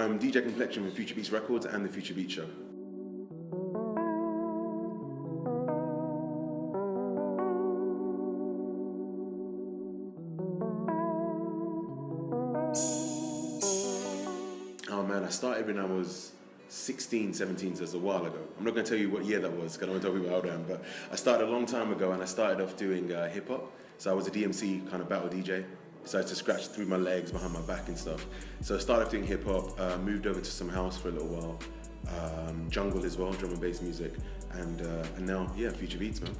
I'm DJ Complexion with Future Beats Records and the Future Beats Show. Oh man, I started when I was 16, 17, so it's a while ago. I'm not going to tell you what year that was, because I don't want to tell people how old I am, but I started a long time ago, and I started off doing hip-hop. So I was a DMC kind of battle DJ. Decided to scratch through my legs, behind my back and stuff. So I started off doing hip-hop, moved over to some house for a little while, jungle as well, drum and bass music, and now, yeah, Future Beats, man.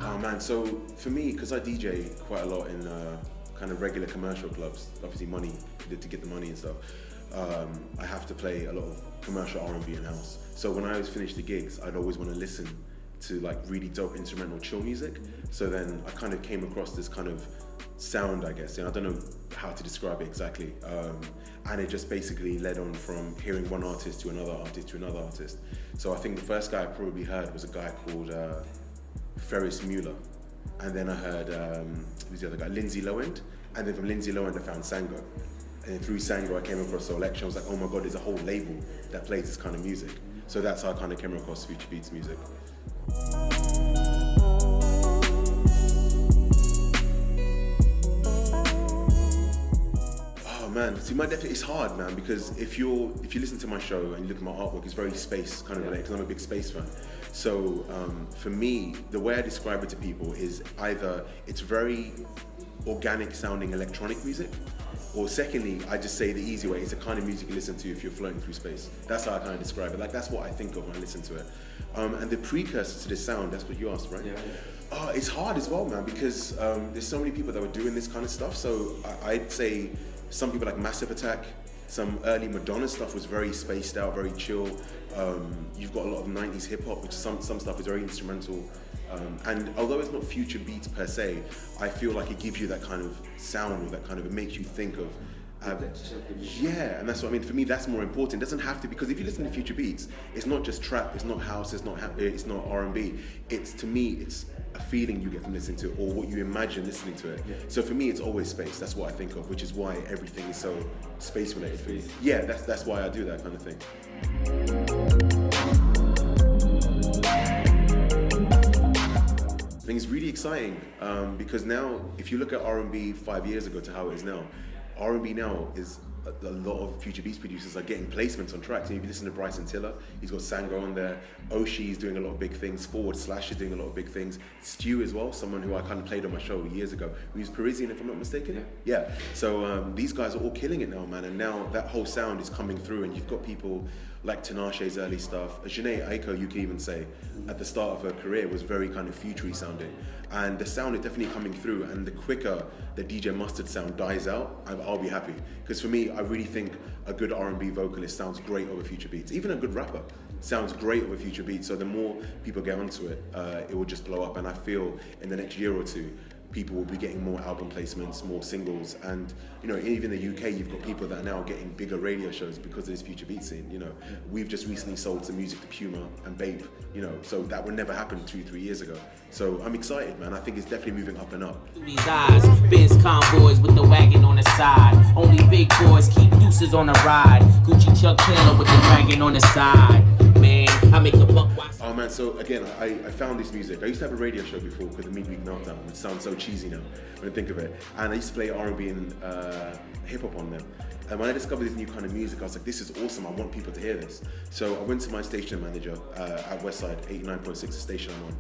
Oh man, so for me, because I DJ quite a lot in kind of regular commercial clubs, obviously money, to get the money and stuff, I have to play a lot of commercial R&B and house. So when I was finished the gigs, I'd always want to listen to like really dope instrumental chill music. So then I kind of came across this kind of sound, I guess. I don't know how to describe it exactly. And it just basically led on from hearing one artist to another artist to another artist. So I think the first guy I probably heard was a guy called Ferris Mueller. And then I heard, who's the other guy? Lindsay Lohan. And then from Lindsay Lohan I found Sango. And through Sango I came across Soul Action. I was like, oh my God, there's a whole label that plays this kind of music. So that's how I kind of came across Future Beats music. Oh man, see, it's hard, man, because if you listen to my show and you look at my artwork, it's very space kind of related, because I'm a big space fan. So for me, the way I describe it to people is either it's very organic sounding electronic music, or secondly, I just say the easy way, it's the kind of music you listen to if you're floating through space. That's how I kind of describe it. Like, that's what I think of when I listen to it. And the precursor to this sound, that's what you asked, right? Yeah. It's hard as well, man, because there's so many people that were doing this kind of stuff. So I'd say some people like Massive Attack, some early Madonna stuff was very spaced out, very chill. You've got a lot of 90s hip hop, which some stuff is very instrumental. And although it's not future beats per se, I feel like it gives you that kind of sound, or that kind of, it makes you think of, yeah, and that's what I mean. For me, that's more important. It doesn't have to, because if you listen to future beats, it's not just trap, it's not house, it's not R&B. To me, it's a feeling you get from listening to it, or what you imagine listening to it. Yeah. So for me, it's always space. That's what I think of, which is why everything is so space related for me. Yeah, that's why I do that kind of thing. I think it's really exciting because now, if you look at R&B 5 years ago to how it is now, R&B now is a lot of future beats producers are getting placements on tracks. And if you listen to Bryson Tiller, he's got Sango on there. Oshi is doing a lot of big things. Forward Slash is doing a lot of big things. Stu as well, someone who I kind of played on my show years ago, who's Parisian, if I'm not mistaken. Yeah. So these guys are all killing it now, man. And now that whole sound is coming through, and you've got people like Tinashe's early stuff. Jhené Aiko, you could even say, at the start of her career was very kind of future-y sounding. And the sound is definitely coming through, and the quicker the DJ Mustard sound dies out, I'll be happy. Because for me, I really think a good R&B vocalist sounds great over future beats. Even a good rapper sounds great over future beats. So the more people get onto it, it will just blow up. And I feel in the next year or two, people will be getting more album placements, more singles, and even in the UK, you've got people that are now getting bigger radio shows because of this future beat scene. We've just recently sold some music to Puma and Babe, so that would never happen 2-3 years ago. So I'm excited, man. I think it's definitely moving up and up. These eyes, Benz convoys with the wagon on the side. Only big boys keep deuces on the ride. Gucci Chuck Taylor with the dragon on the side. Man, I make a buck. Oh man, so again, I found this music. I used to have a radio show before called The Midweek Meltdown. It sounds so cheesy now when I think of it. And I used to play R&B and hip hop on them. And when I discovered this new kind of music, I was like, this is awesome. I want people to hear this. So I went to my station manager at Westside, 89.6, the station I'm on.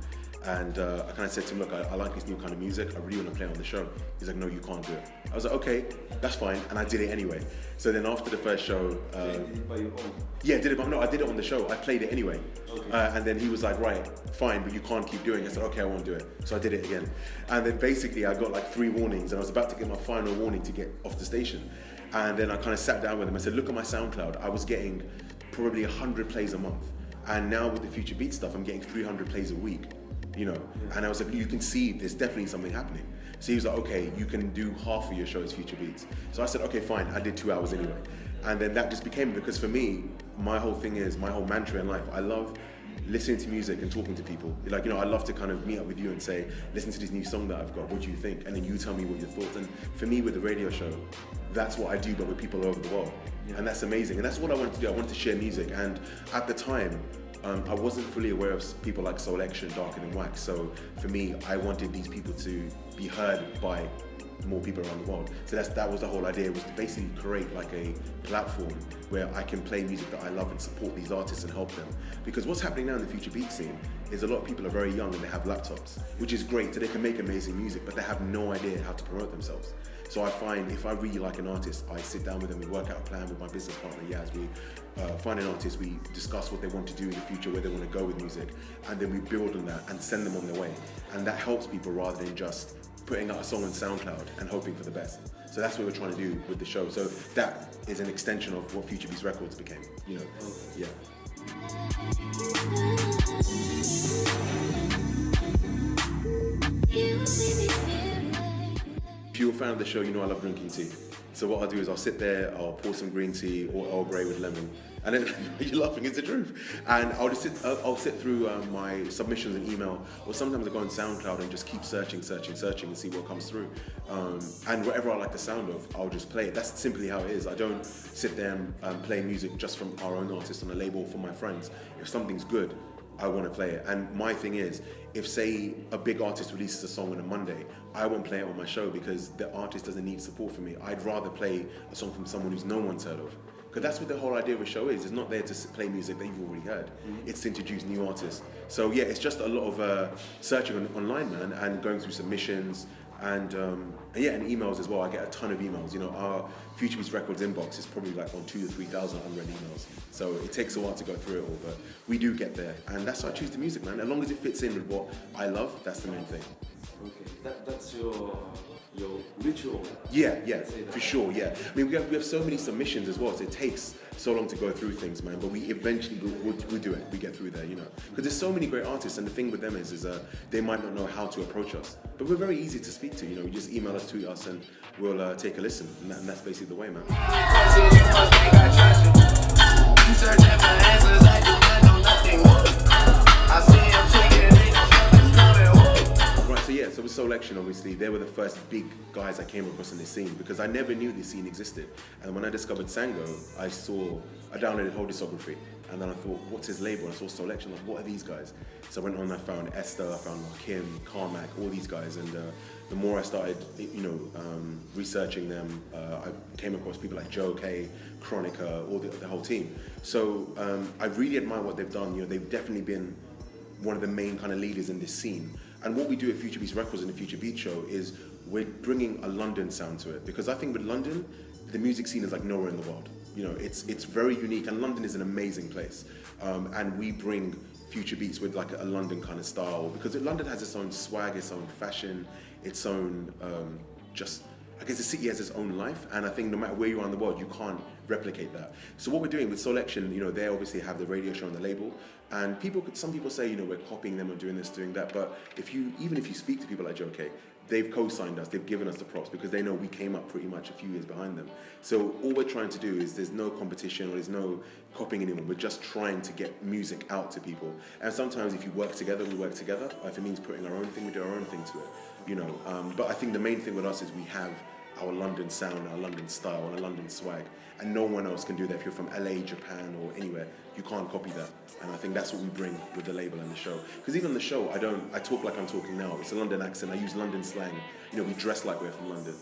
And I kind of said to him, look, I like this new kind of music. I really want to play it on the show. He's like, no, you can't do it. I was like, okay, that's fine. And I did it anyway. So then after the first show... did it by your own? Yeah, I did it on the show. I played it anyway. Okay. And then he was like, right, fine, but you can't keep doing it. I said, okay, I won't do it. So I did it again. And then basically I got like 3 warnings, and I was about to get my final warning to get off the station. And then I kind of sat down with him and said, look at my SoundCloud. I was getting probably 100 plays a month. And now with the Future Beat stuff, I'm getting 300 plays a week. And I was like, you can see there's definitely something happening. So he was like, okay, you can do half of your show as Future Beats. So I said, okay, fine. I did 2 hours anyway. And then that just became, because for me, my whole thing is, my whole mantra in life, I love listening to music and talking to people. Like, I love to kind of meet up with you and say, listen to this new song that I've got, what do you think? And then you tell me what your thoughts. And for me, with the radio show, that's what I do, but with people all over the world. Yeah. And that's amazing. And that's what I wanted to do. I wanted to share music. And at the time, I wasn't fully aware of people like Complexion, Darker Than Wax. So for me, I wanted these people to be heard by more people around the world. So that was the whole idea, was to basically create like a platform where I can play music that I love and support these artists and help them. Because what's happening now in the future beat scene is a lot of people are very young and they have laptops, which is great, so they can make amazing music, but they have no idea how to promote themselves. So I find if I really like an artist, I sit down with them, we work out a plan with my business partner, Yaz. We find an artist, we discuss what they want to do in the future, where they want to go with music, and then we build on that and send them on their way. And that helps people rather than just putting out a song on SoundCloud and hoping for the best. So that's what we're trying to do with the show. So that is an extension of what Future Beats Records became, yeah. If you're a fan of the show, you know I love drinking tea. So what I'll do is I'll sit there, I'll pour some green tea or Earl Grey with lemon, and then you're laughing, it's the truth. And I'll sit through my submissions and email, or sometimes I go on SoundCloud and just keep searching and see what comes through. And whatever I like the sound of, I'll just play it. That's simply how it is. I don't sit there and play music just from our own artists on a label or from my friends. If something's good, I want to play it. And my thing is, if say a big artist releases a song on a Monday, I won't play it on my show because the artist doesn't need support from me. I'd rather play a song from someone who's no one's heard of. Because that's what the whole idea of a show is. It's not there to play music that you've already heard. It's to introduce new artists. So yeah, it's just a lot of searching online, man, and going through submissions and emails as well. I get a ton of emails. Our Future Beats Records inbox is probably like on 2,000 to 3,000 unread emails. So it takes a while to go through it all, but we do get there. And that's how I choose the music, man. As long as it fits in with what I love, that's the main thing. Okay, that's your ritual. Yeah, for sure, yeah. I mean, we have so many submissions as well, so it takes so long to go through things, man, but we eventually we'll do it. We get through there, because there's so many great artists, and the thing with them is they might not know how to approach us, but we're very easy to speak to. You just email us, tweet us, and we'll take a listen, and that's basically the way, man. So with Complexion, obviously, they were the first big guys I came across in the scene, because I never knew this scene existed. And when I discovered Sango, I downloaded whole discography, and then I thought, what's his label? And I saw Complexion, like, what are these guys? So I went on, I found Esther, I found Kim, Carmack, all these guys, and the more I started, researching them, I came across people like Joe K, Chronica, all the whole team. So I really admire what they've done. They've definitely been one of the main kind of leaders in this scene. And what we do at Future Beats Records and the Future Beat Show is we're bringing a London sound to it, because I think with London, the music scene is like nowhere in the world. It's very unique, and London is an amazing place. And we bring Future Beats with like a London kind of style, because London has its own swag, its own fashion, its own I guess the city has its own life, and I think no matter where you are in the world, you can't replicate that. So what we're doing with Complexion, they obviously have the radio show on the label, and some people say, we're copying them or doing this, doing that, but even if you speak to people like Joe K, they've co-signed us, they've given us the props, because they know we came up pretty much a few years behind them. So all we're trying to do is, there's no competition or there's no copying anyone, we're just trying to get music out to people. And sometimes if you work together, we work together. If it means putting our own thing, we do our own thing to it, But I think the main thing with us is we have our London sound, our London style, and our London swag, and no one else can do that. If you're from LA, Japan, or anywhere, you can't copy that. And I think that's what we bring with the label and the show. Because even on the show, I talk like I'm talking now. It's a London accent. I use London slang. We dress like we're from London,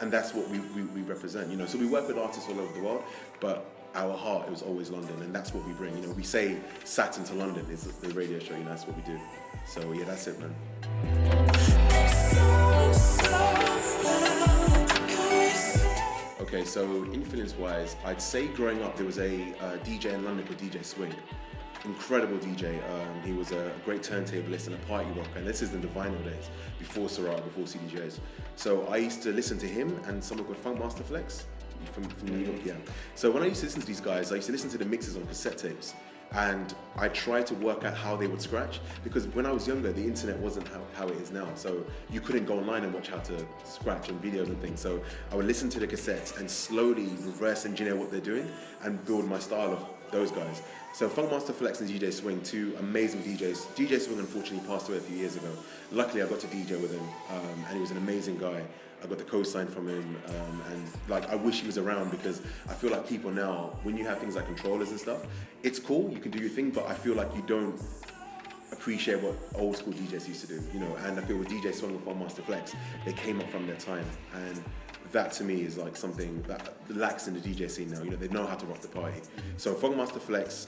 and that's what we represent. So we work with artists all over the world, but our heart is always London, and that's what we bring. We say Saturn to London is the radio show. That's what we do. So yeah, that's it, man. Okay, so influence-wise, I'd say growing up there was a DJ in London called DJ Swing. Incredible DJ. He was a great turntablist and a party rocker, and this is in the vinyl days, before Serato, before CDJs. So I used to listen to him and someone called Funkmaster Flex from New York, yeah. So when I used to listen to these guys, I used to listen to the mixes on cassette tapes, and I tried to work out how they would scratch, because when I was younger, the internet wasn't how it is now. So you couldn't go online and watch how to scratch and videos and things. So I would listen to the cassettes and slowly reverse engineer what they're doing and build my style of those guys. So Funkmaster Flex and DJ Swing, two amazing DJs. DJ Swing unfortunately passed away a few years ago. Luckily I got to DJ with him, and he was an amazing guy. I got the co-sign from him, and like I wish he was around, because I feel like people now, when you have things like controllers and stuff, it's cool, you can do your thing, but I feel like you don't appreciate what old school DJs used to do, you know. And I feel with DJ Swing and Funkmaster Flex, they came up from their time, and that to me is like something that lacks in the DJ scene now. You know, they know how to rock the party. So Funkmaster Flex,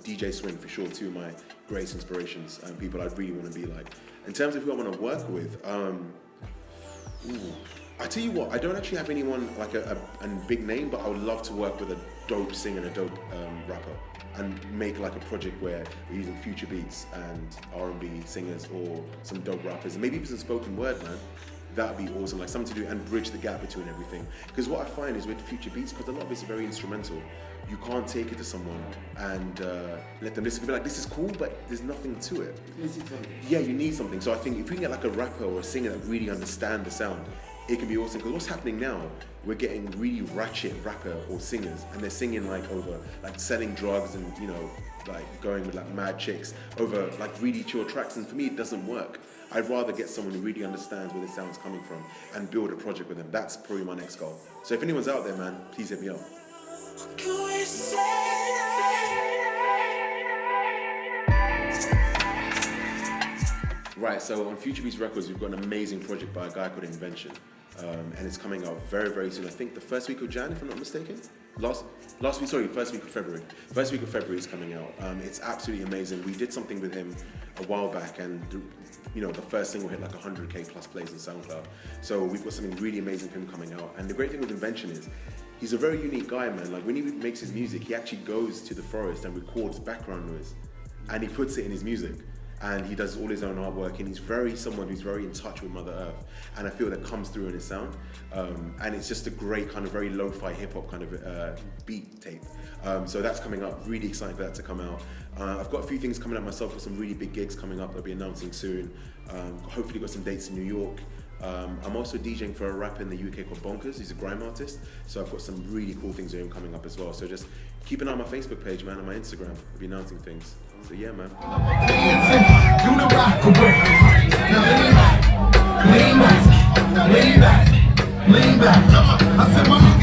DJ Swing for sure, two of my greatest inspirations and people I really want to be like. In terms of who I want to work with, I tell you what, I don't actually have anyone like a big name, but I would love to work with a dope singer and a dope rapper, and make like a project where we're using future beats and R&B singers or some dope rappers, and maybe even some spoken word, man. That'd be awesome, like something to do and bridge the gap between everything. Because what I find is with future beats, because a lot of it's very instrumental, you can't take it to someone and let them listen. Be like, this is cool, but there's nothing to it. Yeah, you need something. So I think if we can get like a rapper or a singer that really understand the sound, it can be awesome. Because what's happening now, we're getting really ratchet rapper or singers, and they're singing like over like selling drugs and, you know, like going with like mad chicks over like really chill tracks, and for me it doesn't work. I'd rather get someone who really understands where the sound's coming from and build a project with them. That's probably my next goal. So if anyone's out there, man, please hit me up. Right, so on Future Beats Records, we've got an amazing project by a guy called Invention. And it's coming out very, very soon. I think the first week of Jan, if I'm not mistaken. First week of February. First week of February is coming out. It's absolutely amazing. We did something with him a while back, and you know, the first single hit like 100K plus plays on SoundCloud. So we've got something really amazing from him coming out. And the great thing with Invention is, he's a very unique guy, man. Like when he makes his music, he actually goes to the forest and records background noise, and he puts it in his music. And he does all his own artwork, and he's someone who's very in touch with Mother Earth, and I feel that comes through in his sound. And it's just a great kind of very lo-fi hip-hop kind of beat tape. So that's coming up, really excited for that to come out. I've got a few things coming up myself, got some really big gigs coming up I'll be announcing soon. Hopefully got some dates in New York. I'm also DJing for a rapper in the UK called Bonkers. He's a grime artist, so I've got some really cool things with him coming up as well. So just keep an eye on my Facebook page, man, and my Instagram. I'll be announcing things. So yeah, man. Lean back. I said,